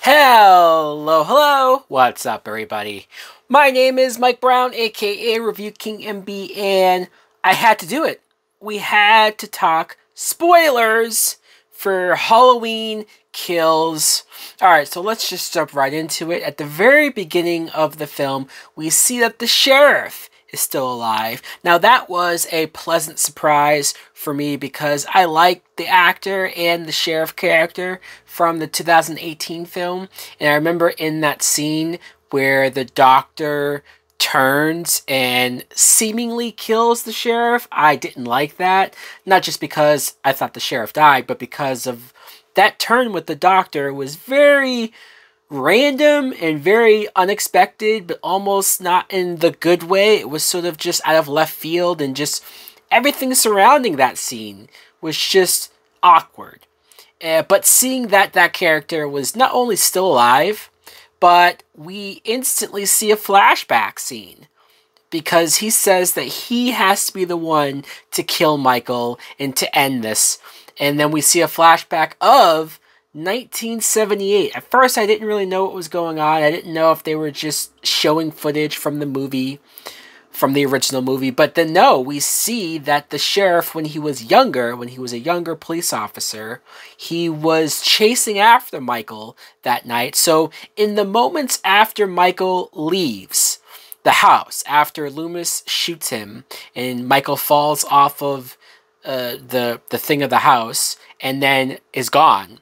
Hello, hello! What's up, everybody? My name is Mike Brown, aka Review King MB, and I had to do it. We had to talk spoilers for Halloween Kills. Alright, so let's just jump right into it. At the very beginning of the film, we see that the sheriff is still alive. Now that was a pleasant surprise for me because I like the actor and the sheriff character from the 2018 film. And I remember in that scene where the doctor turns and seemingly kills the sheriff, I didn't like that. Not just because I thought the sheriff died, but because of that turn with the doctor was very random and very unexpected, but almost not in the good way. It was sort of just out of left field, and just everything surrounding that scene was just awkward. But seeing that that character was not only still alive, but we instantly see a flashback scene because he says that he has to be the one to kill Michael and to end this. And then we see a flashback of 1978. At first, I didn't really know what was going on. I didn't know if they were just showing footage from the movie, from the original movie. But then, no, we see that the sheriff, when he was younger, when he was a younger police officer, he was chasing after Michael that night. So, in the moments after Michael leaves the house, after Loomis shoots him, and Michael falls off of the thing of the house, and then is gone,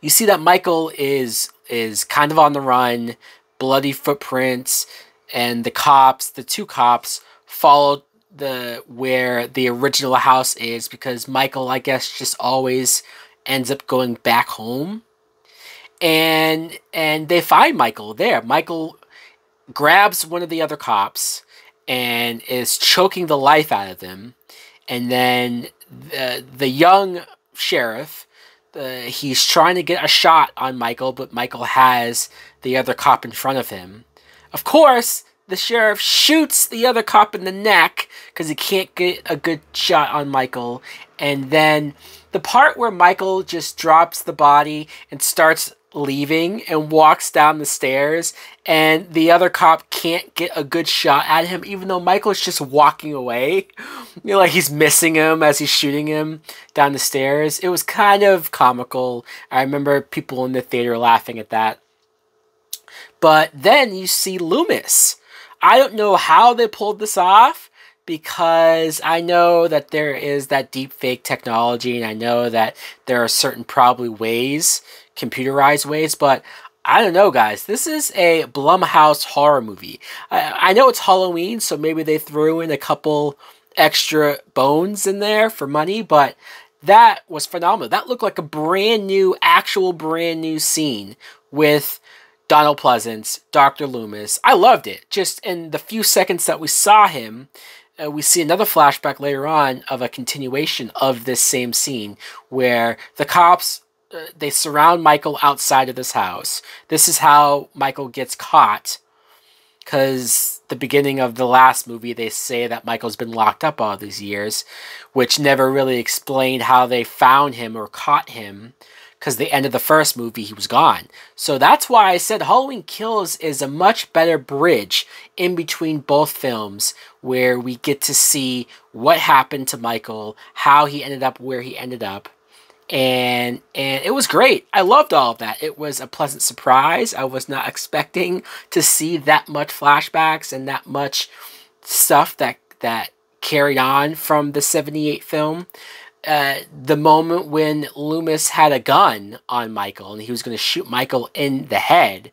you see that Michael is kind of on the run, bloody footprints, and the two cops, follow where the original house is because Michael, I guess, just always ends up going back home. And they find Michael there. Michael grabs one of the other cops and is choking the life out of them. And then the young sheriff, he's trying to get a shot on Michael, but Michael has the other cop in front of him. Of course, the sheriff shoots the other cop in the neck because he can't get a good shot on Michael. And then the part where Michael just drops the body and starts leaving and walks down the stairs, and the other cop can't get a good shot at him, even though Michael's just walking away. You know, like he's missing him as he's shooting him down the stairs. It was kind of comical. I remember people in the theater laughing at that. But then you see Loomis. I don't know how they pulled this off, because I know that there is that deep fake technology, and I know that there are certain probably ways, computerized ways, but I don't know, guys. This is a Blumhouse horror movie. I know it's Halloween, so maybe they threw in a couple extra bones in there for money, but that was phenomenal. That looked like a brand new scene with Donald Pleasence, Dr. Loomis. I loved it. Just in the few seconds that we saw him, we see another flashback later on of a continuation of this same scene where the cops, they surround Michael outside of this house. This is how Michael gets caught, because the beginning of the last movie, they say that Michael's been locked up all these years, which never really explained how they found him or caught him, because the end of the first movie, he was gone. So that's why I said Halloween Kills is a much better bridge in between both films, where we get to see what happened to Michael, how he ended up where he ended up. And it was great. I loved all of that. It was a pleasant surprise. I was not expecting to see that much flashbacks and that much stuff that carried on from the 78 film. The moment when Loomis had a gun on Michael and he was going to shoot Michael in the head,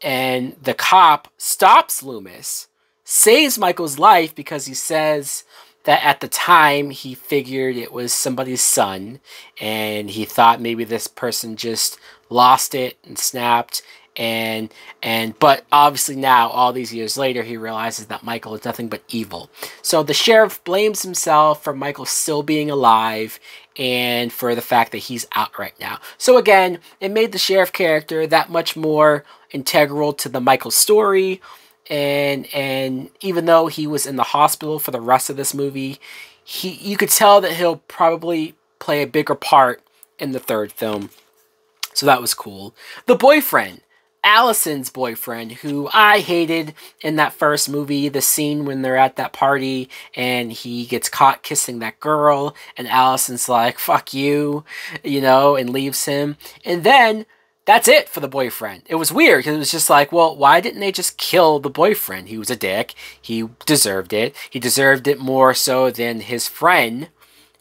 and the cop stops Loomis, saves Michael's life because he says that at the time he figured it was somebody's son, and he thought maybe this person just lost it and snapped, but obviously now, all these years later, he realizes that Michael is nothing but evil. So the sheriff blames himself for Michael still being alive and for the fact that he's out right now. So again, it made the sheriff character that much more integral to the Michael story. And even though he was in the hospital for the rest of this movie, you could tell that he'll probably play a bigger part in the third film. So that was cool. The boyfriend, Allison's boyfriend, who I hated in that first movie, the scene when they're at that party and he gets caught kissing that girl and Allison's like, fuck you, you know, and leaves him. And then that's it for the boyfriend. It was weird because it was just like, well, why didn't they just kill the boyfriend? He was a dick. He deserved it. He deserved it more so than his friend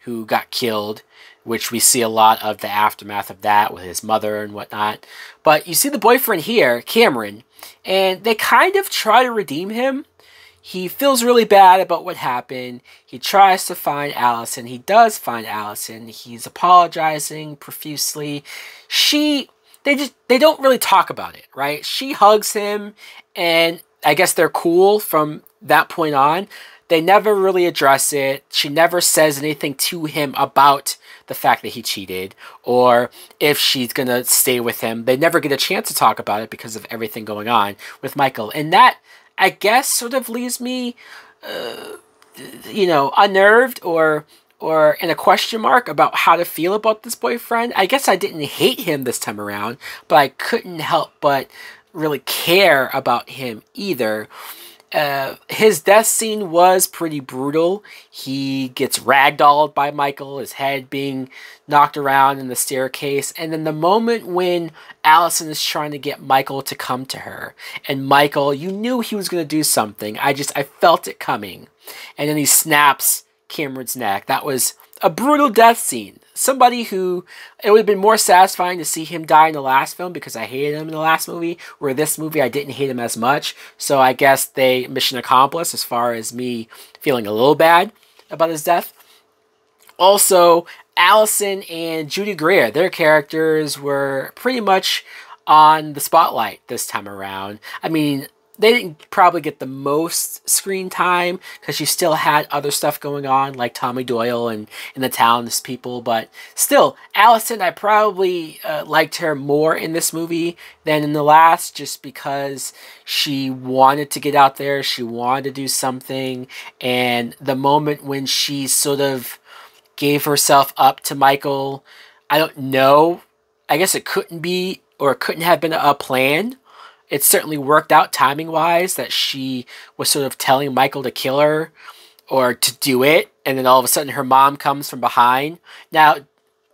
who got killed, which we see a lot of the aftermath of that with his mother and whatnot. But you see the boyfriend here, Cameron, and they kind of try to redeem him. He feels really bad about what happened. He tries to find Allison. He does find Allison. He's apologizing profusely. They don't really talk about it, right? She hugs him, and I guess they're cool from that point on. They never really address it. She never says anything to him about the fact that he cheated, or if she's gonna stay with him. They never get a chance to talk about it because of everything going on with Michael. And that, I guess, sort of leaves me, unnerved or in a question mark about how to feel about this boyfriend. I guess I didn't hate him this time around, but I couldn't help but really care about him either. His death scene was pretty brutal. He gets ragdolled by Michael, his head being knocked around in the staircase. And then the moment when Allison is trying to get Michael to come to her, and Michael, you knew he was going to do something. I felt it coming. And then he snaps Cameron's neck. That was a brutal death scene. Somebody who, it would have been more satisfying to see him die in the last film because I hated him in the last movie, where this movie I didn't hate him as much. So I guess they mission accomplished as far as me feeling a little bad about his death. Also, Allison and Judy Greer, their characters were pretty much on the spotlight this time around. I mean, they didn't probably get the most screen time because you still had other stuff going on like Tommy Doyle and the townspeople. But still, Allison, I probably liked her more in this movie than in the last, just because she wanted to get out there. She wanted to do something. And the moment when she sort of gave herself up to Michael, I don't know. I guess it couldn't be, or it couldn't have been a plan. It certainly worked out timing-wise that she was sort of telling Michael to kill her or to do it, and then all of a sudden her mom comes from behind. Now,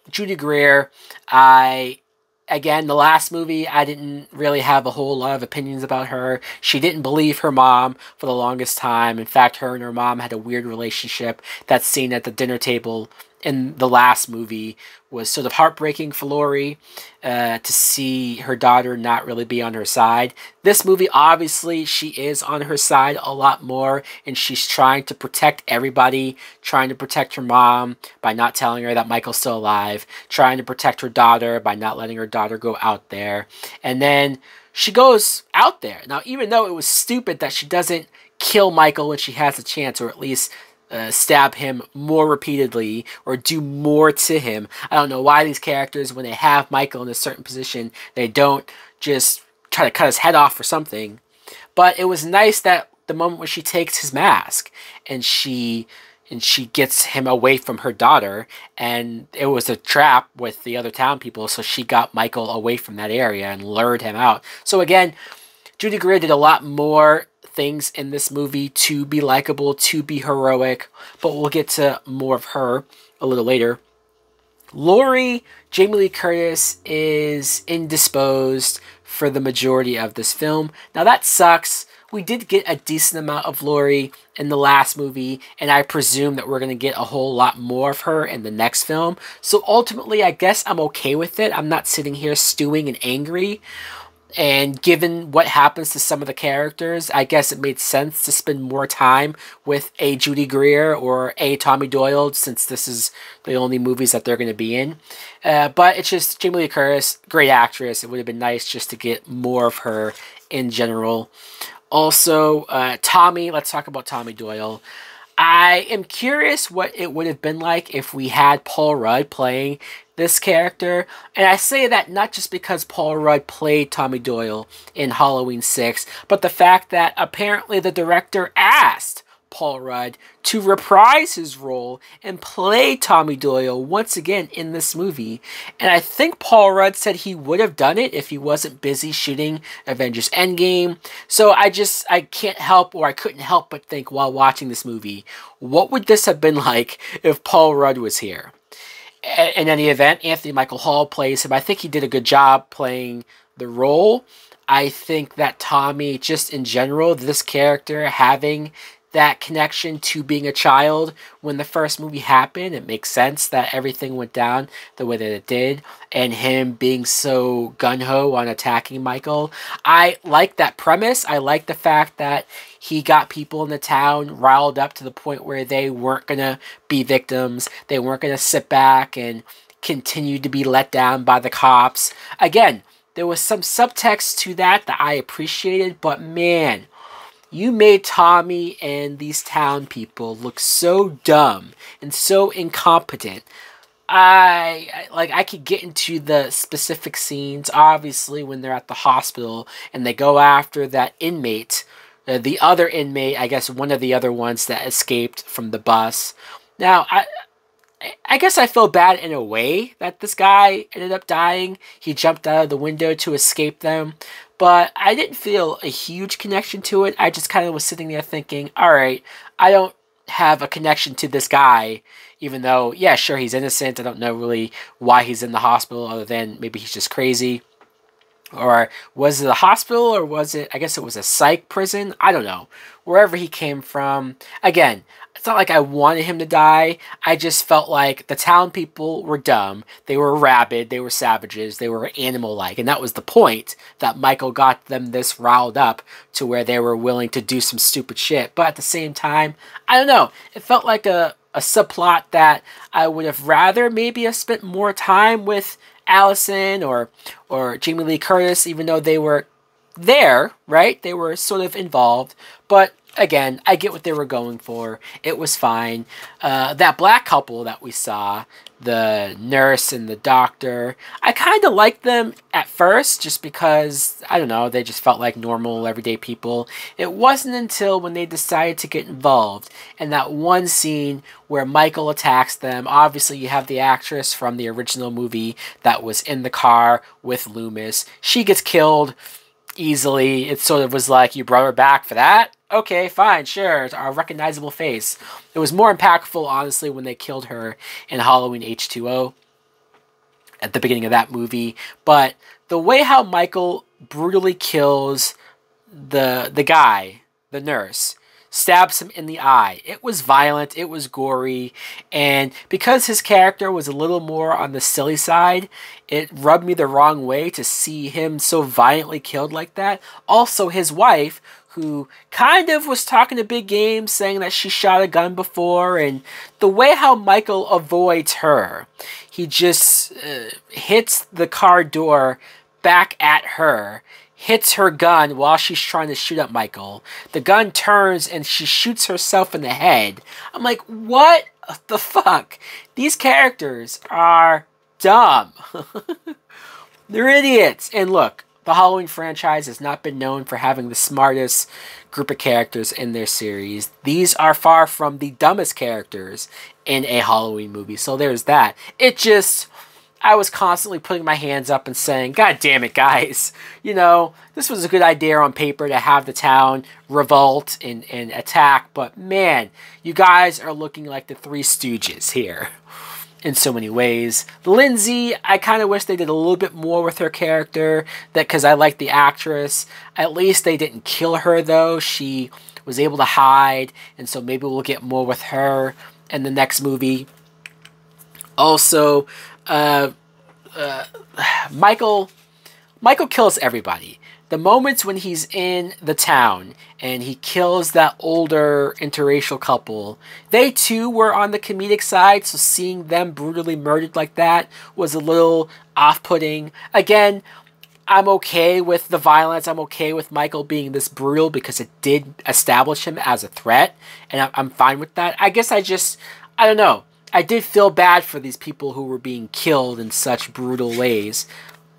Judy Greer, again, the last movie, I didn't really have a whole lot of opinions about her. She didn't believe her mom for the longest time. In fact, her and her mom had a weird relationship. That scene at the dinner table in the last movie was sort of heartbreaking for Laurie to see her daughter not really be on her side. This movie, obviously, she is on her side a lot more, and she's trying to protect everybody, trying to protect her mom by not telling her that Michael's still alive, trying to protect her daughter by not letting her daughter go out there. And then she goes out there. Now, even though it was stupid that she doesn't kill Michael when she has a chance, or at least stab him more repeatedly or do more to him. I don't know why these characters, when they have Michael in a certain position, they don't just try to cut his head off or something. But it was nice that the moment when she takes his mask and she gets him away from her daughter, and it was a trap with the other town people, so she got Michael away from that area and lured him out. So again, Judy Greer did a lot more things in this movie to be likable, to be heroic, but we'll get to more of her a little later. Laurie, Jamie Lee Curtis, is indisposed for the majority of this film. Now that sucks. We did get a decent amount of Laurie in the last movie, and I presume that we're going to get a whole lot more of her in the next film. So ultimately, I guess I'm okay with it. I'm not sitting here stewing and angry. And given what happens to some of the characters, I guess it made sense to spend more time with a Judy Greer or a Tommy Doyle, since this is the only movies that they're going to be in. But it's just Jamie Lee Curtis, great actress. It would have been nice just to get more of her in general. Also, Tommy, let's talk about Tommy Doyle. I am curious what it would have been like if we had Paul Rudd playing this character. And I say that not just because Paul Rudd played Tommy Doyle in Halloween 6, but the fact that apparently the director asked Paul Rudd to reprise his role and play Tommy Doyle once again in this movie. And I think Paul Rudd said he would have done it if he wasn't busy shooting Avengers Endgame. So I can't help, or I couldn't help but think while watching this movie, what would this have been like if Paul Rudd was here? In any event, Anthony Michael Hall plays him. I think he did a good job playing the role. I think that Tommy, just in general, this character having that connection to being a child when the first movie happened, it makes sense that everything went down the way that it did, and him being so gung-ho on attacking Michael. I like that premise. I like the fact that he got people in the town riled up to the point where they weren't going to be victims. They weren't going to sit back and continue to be let down by the cops. Again, there was some subtext to that I appreciated, but man, you made Tommy and these town people look so dumb and so incompetent. I could get into the specific scenes, obviously, when they're at the hospital and they go after that inmate, the other inmate, I guess one of the other ones that escaped from the bus. Now, I guess I feel bad in a way that this guy ended up dying. He jumped out of the window to escape them. But I didn't feel a huge connection to it. I just kind of was sitting there thinking, all right, I don't have a connection to this guy, even though, yeah, sure, he's innocent. I don't know really why he's in the hospital other than maybe he's just crazy. Or was it a hospital, or was it, I guess it was a psych prison? I don't know. Wherever he came from. Again, it's not like I wanted him to die. I just felt like the town people were dumb. They were rabid. They were savages. They were animal-like. And that was the point, that Michael got them this riled up to where they were willing to do some stupid shit. But at the same time, I don't know. It felt like a subplot that I would have rather maybe have spent more time with Allison or Jamie Lee Curtis, even though they were there, right? They were sort of involved. But again, I get what they were going for. It was fine. That black couple that we saw, the nurse and the doctor, I kind of liked them at first just because, I don't know, they just felt like normal, everyday people. It wasn't until when they decided to get involved and that one scene where Michael attacks them. Obviously, you have the actress from the original movie that was in the car with Loomis. She gets killed easily. It sort of was like, you brought her back for that? Okay, fine, sure, it's a recognizable face. It was more impactful, honestly, when they killed her in Halloween H2O at the beginning of that movie. But the way how Michael brutally kills the guy, the nurse, stabs him in the eye. It was violent, it was gory, and because his character was a little more on the silly side, it rubbed me the wrong way to see him so violently killed like that. Also, his wife, who kind of was talking a big game, saying that she shot a gun before, and the way how Michael avoids her, he just hits the car door back at her, hits her gun while she's trying to shoot at Michael. The gun turns and she shoots herself in the head. I'm like, what the fuck? These characters are dumb. They're idiots. And look, the Halloween franchise has not been known for having the smartest group of characters in their series. These are far from the dumbest characters in a Halloween movie. So there's that. I was constantly putting my hands up and saying, God damn it, guys. You know, this was a good idea on paper to have the town revolt and attack. But man, you guys are looking like the Three Stooges here in so many ways. Lindsay, I kind of wish they did a little bit more with her character, because I like the actress. At least they didn't kill her, though. She was able to hide, and so maybe we'll get more with her in the next movie. Also, Michael kills everybody. The moments when he's in the town and he kills that older interracial couple, they too were on the comedic side, so seeing them brutally murdered like that was a little off-putting. Again, I'm okay with the violence. I'm okay with Michael being this brutal because it did establish him as a threat, and I'm fine with that. I guess I don't know. I did feel bad for these people who were being killed in such brutal ways.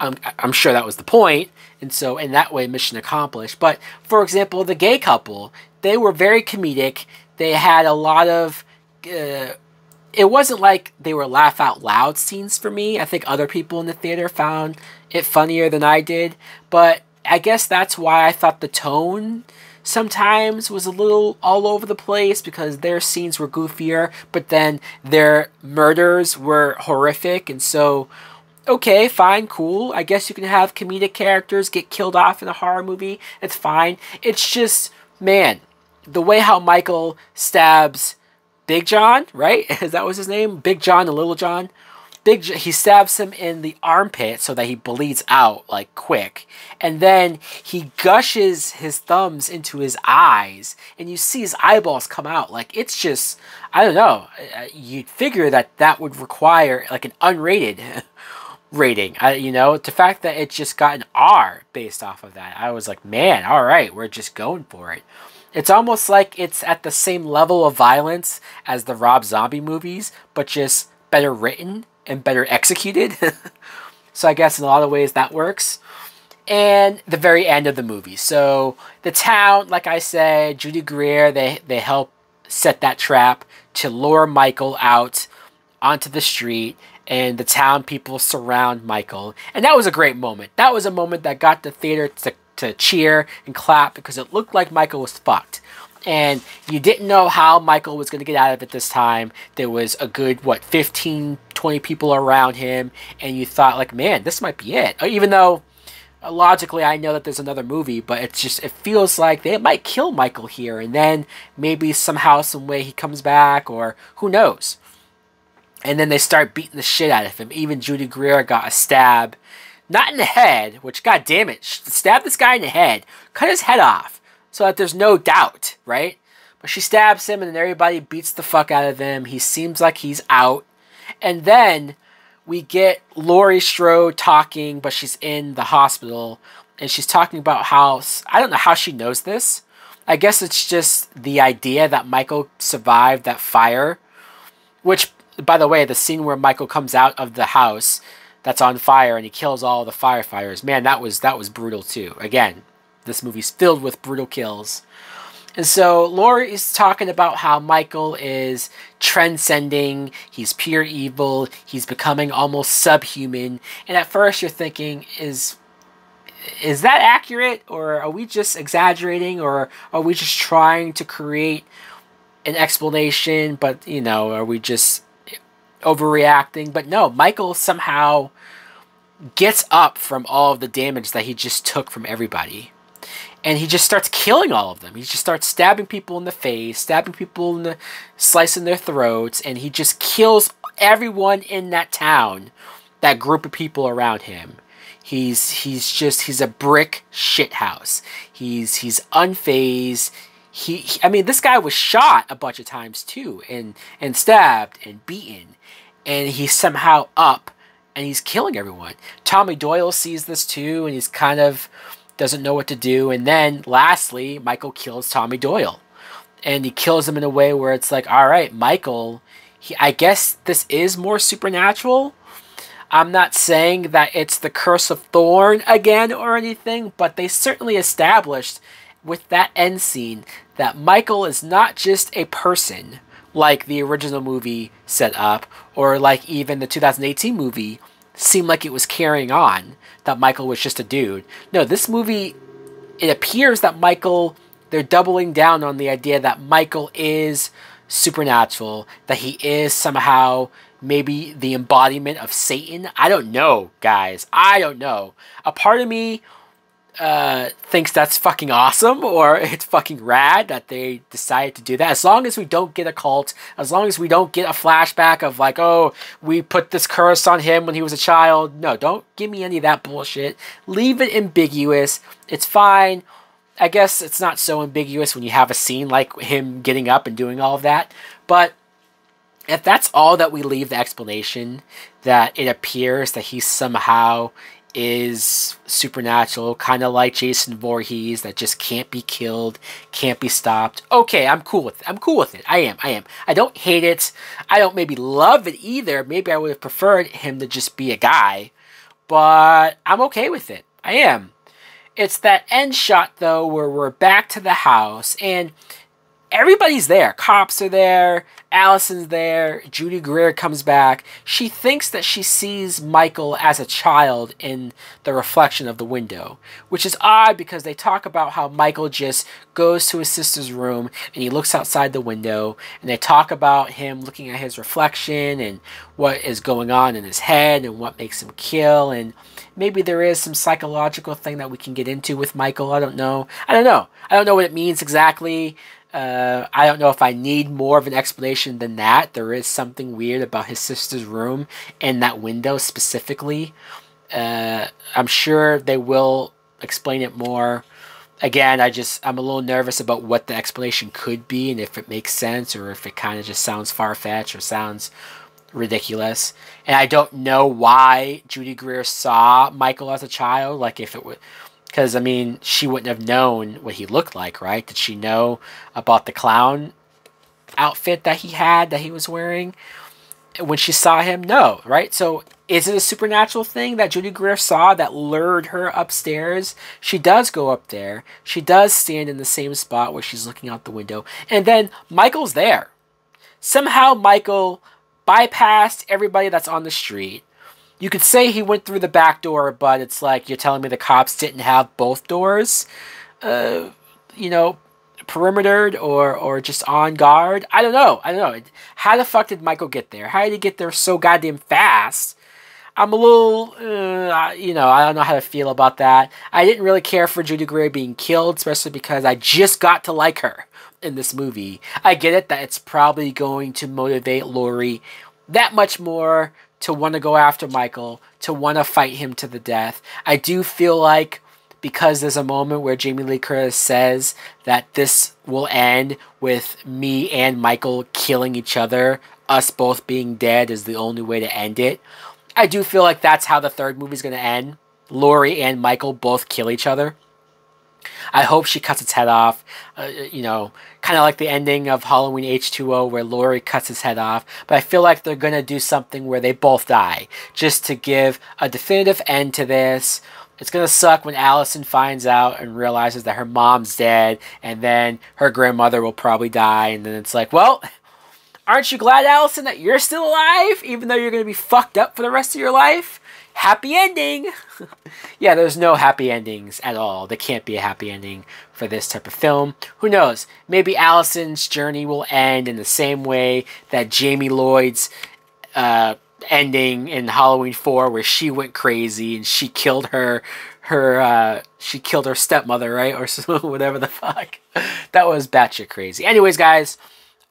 I'm sure that was the point, and so in that way, mission accomplished. But for example, the gay couple, they were very comedic. They had a lot of. It wasn't like they were laugh out loud scenes for me. I think other people in the theater found it funnier than I did, but I guess that's why I thought the tone sometimes was a little all over the place, because their scenes were goofier, but then their murders were horrific, and so okay, fine, cool. I guess you can have comedic characters get killed off in a horror movie. It's fine. It's just, man, the way how Michael stabs Big John, right? That was his name? Big John and Little John. He stabs him in the armpit so that he bleeds out, like, quick. And then he gushes his thumbs into his eyes, and you see his eyeballs come out. Like, it's just, I don't know. You'd figure that that would require, like, an unrated rating. The fact that it just got an R based off of that, I was like, man, all right, we're just going for it. It's almost like it's at the same level of violence as the Rob Zombie movies, but just better written and better executed. So I guess in a lot of ways that works. And the very end of the movie. So the town, like I said, Judy Greer, they help set that trap to lure Michael out onto the street, and the town people surround Michael. And that was a great moment. That was a moment that got the theater to cheer and clap, because it looked like Michael was fucked. And you didn't know how Michael was going to get out of it this time. There was a good, 15, 20 people around him, and you thought, like, man, this might be it. Even though, logically, I know that there's another movie, but it feels like they might kill Michael here, and then maybe somehow, some way he comes back, or who knows. And then they start beating the shit out of him. Even Judy Greer got a stab. Not in the head, which, god damn it, stab this guy in the head. Cut his head off, so that there's no doubt, right? But she stabs him, and then everybody beats the fuck out of him. He seems like he's out. And then we get Laurie Strode talking, but she's in the hospital. And she's talking about how, I don't know how she knows this. I guess it's just the idea that Michael survived that fire. Which, by the way, the scene where Michael comes out of the house that's on fire and he kills all the firefighters. Man, that was brutal too. Again, this movie's filled with brutal kills. And so Laurie is talking about how Michael is transcending, he's pure evil, he's becoming almost subhuman. And at first you're thinking, is that accurate? Or are we just exaggerating? Or are we just trying to create an explanation? But, are we just overreacting? But no, Michael somehow gets up from all of the damage that he just took from everybody, and he just starts killing all of them. He just starts stabbing people in the face, stabbing people in the, slicing their throats, and he just kills everyone in that town, that group of people around him. He's a brick shithouse. He's unfazed. I mean, this guy was shot a bunch of times too, and stabbed and beaten, and he's somehow up and he's killing everyone. Tommy Doyle sees this too, and he's kind of doesn't know what to do. And then lastly, Michael kills Tommy Doyle, and he kills him in a way where it's like, all right, Michael, I guess this is more supernatural. I'm not saying that it's the Curse of Thorn again or anything, but they certainly established with that end scene that Michael is not just a person like the original movie set up, or like even the 2018 movie seemed like it was carrying on, that Michael was just a dude. No, this movie, it appears that Michael, they're doubling down on the idea that Michael is supernatural, that he is somehow maybe the embodiment of Satan. I don't know, guys. I don't know. A part of me thinks that's fucking awesome, or it's fucking rad that they decided to do that. As long as we don't get a cult, as long as we don't get a flashback of like, oh, we put this curse on him when he was a child. No, don't give me any of that bullshit. Leave it ambiguous. It's fine. I guess it's not so ambiguous when you have a scene like him getting up and doing all of that. But if that's all that we leave the explanation, that it appears that he somehow is supernatural, kind of like Jason Voorhees, that just can't be killed, can't be stopped. Okay, I'm cool with it. I'm cool with it. I am. I don't hate it. I don't maybe love it either. Maybe I would have preferred him to just be a guy, but I'm okay with it. I am. It's that end shot, though, where we're back to the house, and everybody's there. Cops are there. Allison's there. Judy Greer comes back. She thinks that she sees Michael as a child in the reflection of the window, which is odd because they talk about how Michael just goes to his sister's room and he looks outside the window, and they talk about him looking at his reflection and what is going on in his head and what makes him kill, and maybe there is some psychological thing that we can get into with Michael. I don't know. I don't know what it means exactly. I don't know if I need more of an explanation than that. There is something weird about his sister's room and that window specifically. I'm sure they will explain it more. Again, I'm a little nervous about what the explanation could be and if it makes sense or if it kind of just sounds far-fetched or sounds ridiculous. And I don't know why Judy Greer saw Michael as a child. Like, if it would... Because, I mean, she wouldn't have known what he looked like, right? Did she know about the clown outfit that he was wearing when she saw him? No, right? So, is it a supernatural thing that Judy Greer saw that lured her upstairs? She does go up there. She does stand in the same spot where she's looking out the window. And then Michael's there. Somehow Michael bypassed everybody that's on the street. You could say he went through the back door, but it's like you're telling me the cops didn't have both doors, perimetered or just on guard. I don't know. How the fuck did Michael get there? How did he get there so goddamn fast? I'm a little, I don't know how to feel about that. I didn't really care for Judy Greer being killed, especially because I just got to like her in this movie. I get it that it's probably going to motivate Laurie that much more to want to go after Michael, to want to fight him to the death. I do feel like because there's a moment where Jamie Lee Curtis says that this will end with me and Michael killing each other, us both being dead is the only way to end it. I do feel like that's how the third movie's going to end. Laurie and Michael both kill each other. I hope she cuts its head off, kind of like the ending of Halloween H2O where Laurie cuts his head off. But I feel like they're going to do something where they both die, just to give a definitive end to this. It's going to suck when Allison finds out and realizes that her mom's dead, and then her grandmother will probably die, and then it's like, well, aren't you glad, Allison, that you're still alive, even though you're going to be fucked up for the rest of your life? Happy ending! Yeah, there's no happy endings at all. There can't be a happy ending for this type of film. Who knows? Maybe Allison's journey will end in the same way that Jamie Lloyd's ending in Halloween 4, where she went crazy and she killed her stepmother, right? Or whatever the fuck. That was batshit crazy. Anyways, guys,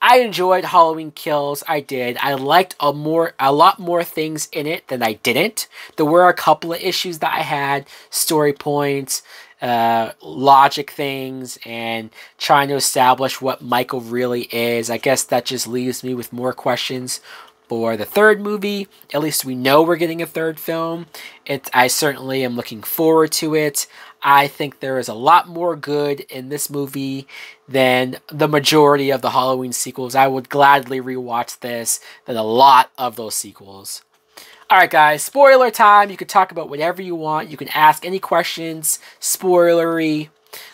I enjoyed Halloween Kills. I did. I liked a lot more things in it than I didn't. There were a couple of issues that I had, story points, logic things, and trying to establish what Michael really is. I guess that just leaves me with more questions for the third movie. At least we know we're getting a third film. I certainly am looking forward to it. I think there is a lot more good in this movie than the majority of the Halloween sequels. I would gladly rewatch this than a lot of those sequels. Alright guys, spoiler time. You can talk about whatever you want. You can ask any questions, spoilery.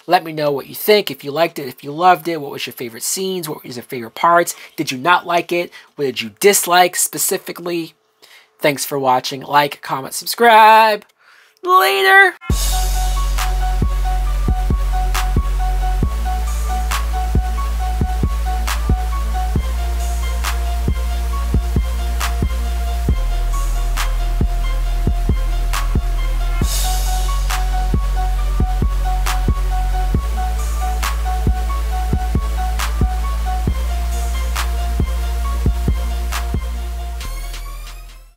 Let me know what you think, if you liked it, if you loved it, what was your favorite scenes, what was your favorite parts, did you not like it, what did you dislike specifically? Thanks for watching. Like, comment, subscribe. Later!